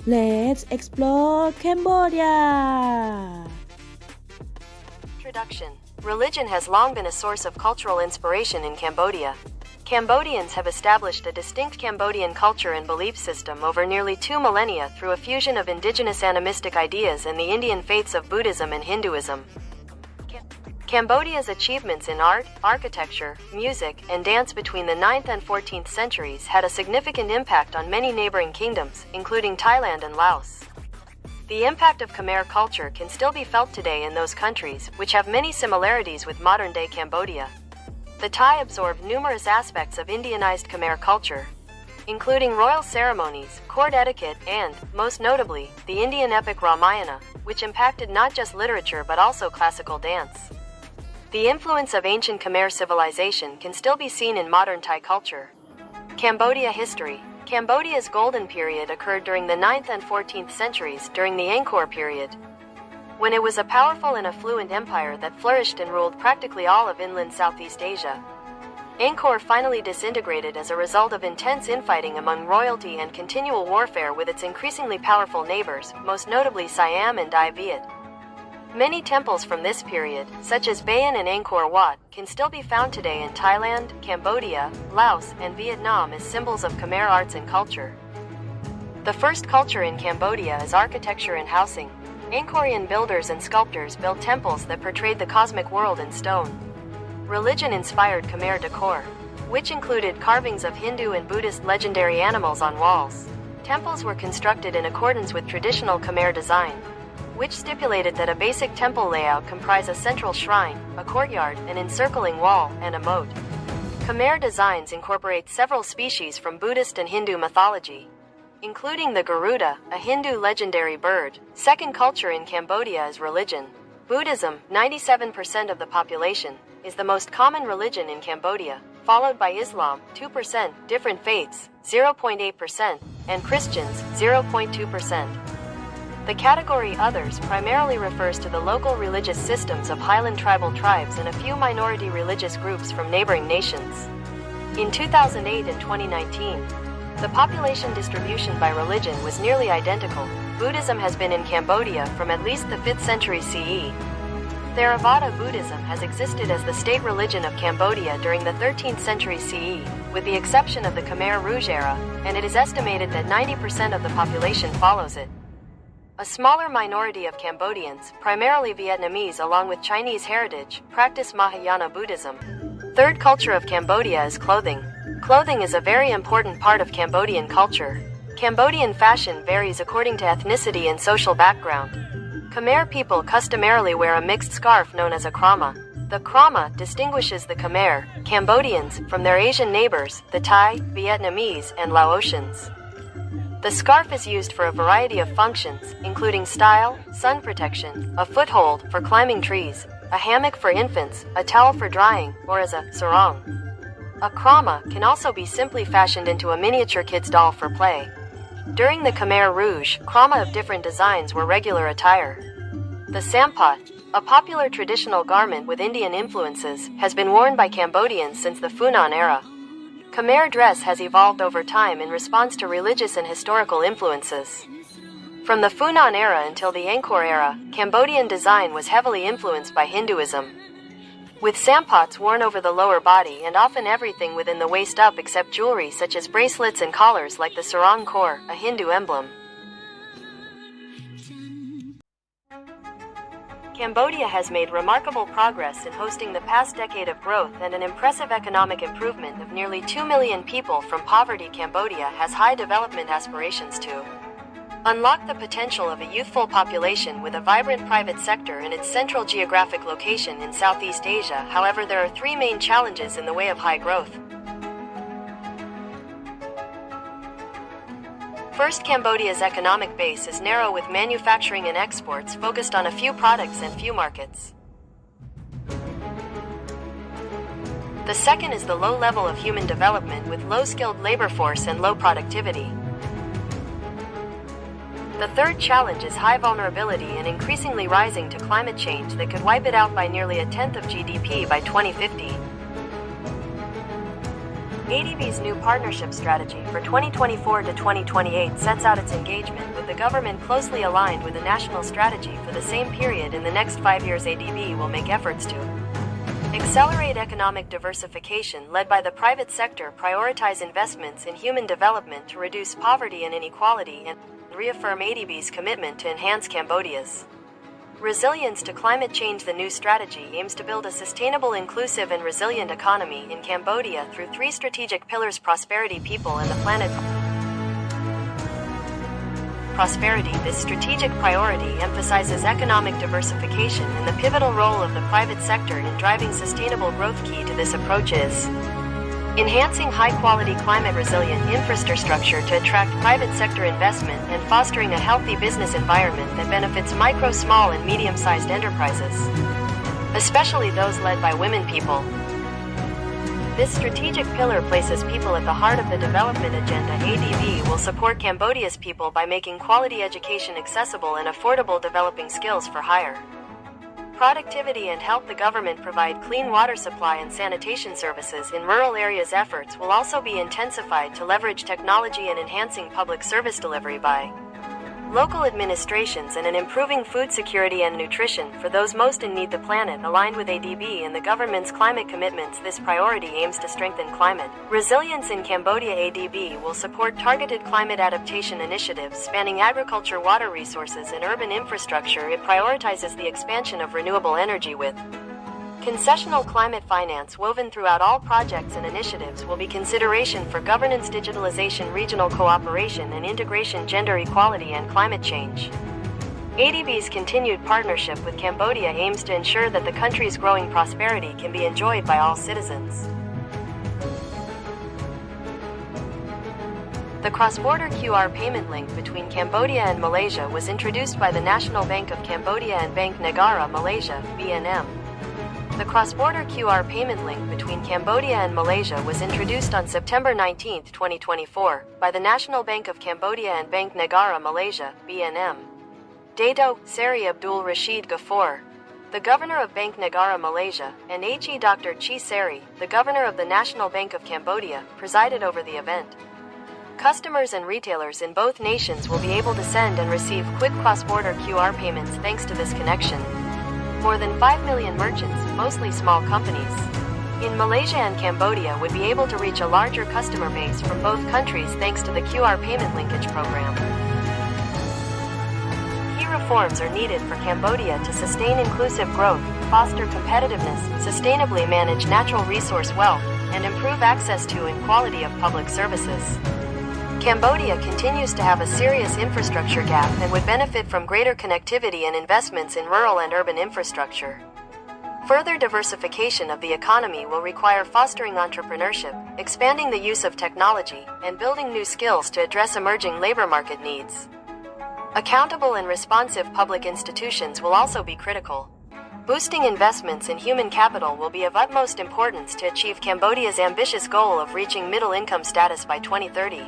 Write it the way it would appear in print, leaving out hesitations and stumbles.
Let's explore Cambodia. Introduction. Religion has long been a source of cultural inspiration in Cambodia. Cambodians have established a distinct Cambodian culture and belief system over nearly 2 millennia through a fusion of indigenous animistic ideas and the Indian faiths of Buddhism and Hinduism. Cambodia's achievements in art, architecture, music, and dance between the 9th and 14th centuries had a significant impact on many neighboring kingdoms, including Thailand and Laos. The impact of Khmer culture can still be felt today in those countries, which have many similarities with modern-day Cambodia. The Thai absorbed numerous aspects of Indianized Khmer culture, including royal ceremonies, court etiquette, and, most notably, the Indian epic Ramayana, which impacted not just literature but also classical dance. The influence of ancient Khmer civilization can still be seen in modern Thai culture. Cambodia history. Cambodia's golden period occurred during the 9th and 14th centuries during the Angkor period, when it was a powerful and affluent empire that flourished and ruled practically all of inland Southeast Asia. Angkor finally disintegrated as a result of intense infighting among royalty and continual warfare with its increasingly powerful neighbors, most notably Siam and Dai Viet. Many temples from this period, such as Bayon and Angkor Wat, can still be found today in Thailand, Cambodia, Laos, and Vietnam as symbols of Khmer arts and culture. The first culture in Cambodia is architecture and housing. Angkorian builders and sculptors built temples that portrayed the cosmic world in stone. Religion-inspired Khmer decor, which included carvings of Hindu and Buddhist legendary animals on walls. Temples were constructed in accordance with traditional Khmer design, which stipulated that a basic temple layout comprise a central shrine, a courtyard, an encircling wall, and a moat. Khmer designs incorporate several species from Buddhist and Hindu mythology, including the Garuda, a Hindu legendary bird. Second culture in Cambodia is religion. Buddhism, 97% of the population, is the most common religion in Cambodia, followed by Islam, 2%, different faiths, 0.8%, and Christians, 0.2%. The category Others primarily refers to the local religious systems of highland tribal tribes and a few minority religious groups from neighboring nations. In 2008 and 2019, the population distribution by religion was nearly identical. Buddhism has been in Cambodia from at least the 5th century CE. Theravada Buddhism has existed as the state religion of Cambodia during the 13th century CE, with the exception of the Khmer Rouge era, and it is estimated that 90% of the population follows it. A smaller minority of Cambodians, primarily Vietnamese along with Chinese heritage, practice Mahayana Buddhism. Third culture of Cambodia is clothing. Clothing is a very important part of Cambodian culture. Cambodian fashion varies according to ethnicity and social background. Khmer people customarily wear a mixed scarf known as a krama. The krama distinguishes the Khmer, Cambodians, from their Asian neighbors, the Thai, Vietnamese, and Laotians. The scarf is used for a variety of functions, including style, sun protection, a foothold for climbing trees, a hammock for infants, a towel for drying, or as a sarong. A krama can also be simply fashioned into a miniature kid's doll for play. During the Khmer Rouge, krama of different designs were regular attire. The sampot, a popular traditional garment with Indian influences, has been worn by Cambodians since the Funan era. Khmer dress has evolved over time in response to religious and historical influences. From the Funan era until the Angkor era, Cambodian design was heavily influenced by Hinduism, with sampots worn over the lower body and often everything within the waist up except jewelry such as bracelets and collars like the sarong kor, a Hindu emblem. Cambodia has made remarkable progress in hosting the past decade of growth and an impressive economic improvement of nearly 2 million people from poverty. Cambodia has high development aspirations to unlock the potential of a youthful population with a vibrant private sector in its central geographic location in Southeast Asia. However, there are 3 main challenges in the way of high growth. First, Cambodia's economic base is narrow with manufacturing and exports focused on a few products and few markets. The second is the low level of human development with low-skilled labor force and low productivity. The third challenge is high vulnerability and increasingly rising to climate change that could wipe it out by nearly a tenth of GDP by 2050. ADB's new partnership strategy for 2024 to 2028 sets out its engagement with the government closely aligned with a national strategy for the same period. In the next 5 years, ADB will make efforts to accelerate economic diversification led by the private sector, prioritize investments in human development to reduce poverty and inequality, and reaffirm ADB's commitment to enhance Cambodia's resilience to climate change. The new strategy aims to build a sustainable, inclusive, and resilient economy in Cambodia through three strategic pillars: prosperity, people, and the planet. Prosperity. This strategic priority emphasizes economic diversification and the pivotal role of the private sector in driving sustainable growth. Key to this approach is enhancing high-quality climate-resilient infrastructure to attract private sector investment and fostering a healthy business environment that benefits micro, small, and medium-sized enterprises, especially those led by women people. This strategic pillar places people at the heart of the development agenda. ADB will support Cambodia's people by making quality education accessible and affordable, developing skills for higher productivity and health. The government provide clean water supply and sanitation services in rural areas. Efforts will also be intensified to leverage technology and enhancing public service delivery by local administrations and in improving food security and nutrition for those most in need. The planet aligned with ADB and the government's climate commitments. This priority aims to strengthen climate resilience in Cambodia. ADB will support targeted climate adaptation initiatives spanning agriculture, water resources, and urban infrastructure. It prioritizes the expansion of renewable energy with concessional climate finance woven throughout all projects and initiatives. Will be consideration for governance, digitalization, regional cooperation and integration, gender equality, and climate change. ADB's continued partnership with Cambodia aims to ensure that the country's growing prosperity can be enjoyed by all citizens. The cross-border QR payment link between Cambodia and Malaysia was introduced by the National Bank of Cambodia and Bank Negara Malaysia, BNM. The cross-border QR payment link between Cambodia and Malaysia was introduced on September 19, 2024, by the National Bank of Cambodia and Bank Negara Malaysia, BNM. Dato Seri Abdul Rashid Ghaffur, the Governor of Bank Negara Malaysia, and He Dr. Chi Seri, the Governor of the National Bank of Cambodia, presided over the event. Customers and retailers in both nations will be able to send and receive quick cross-border QR payments thanks to this connection. More than 5 million merchants, mostly small companies, in Malaysia and Cambodia would be able to reach a larger customer base from both countries thanks to the QR payment linkage program. Key reforms are needed for Cambodia to sustain inclusive growth, foster competitiveness, sustainably manage natural resource wealth, and improve access to and quality of public services. Cambodia continues to have a serious infrastructure gap and would benefit from greater connectivity and investments in rural and urban infrastructure. Further diversification of the economy will require fostering entrepreneurship, expanding the use of technology, and building new skills to address emerging labor market needs. Accountable and responsive public institutions will also be critical. Boosting investments in human capital will be of utmost importance to achieve Cambodia's ambitious goal of reaching middle income status by 2030.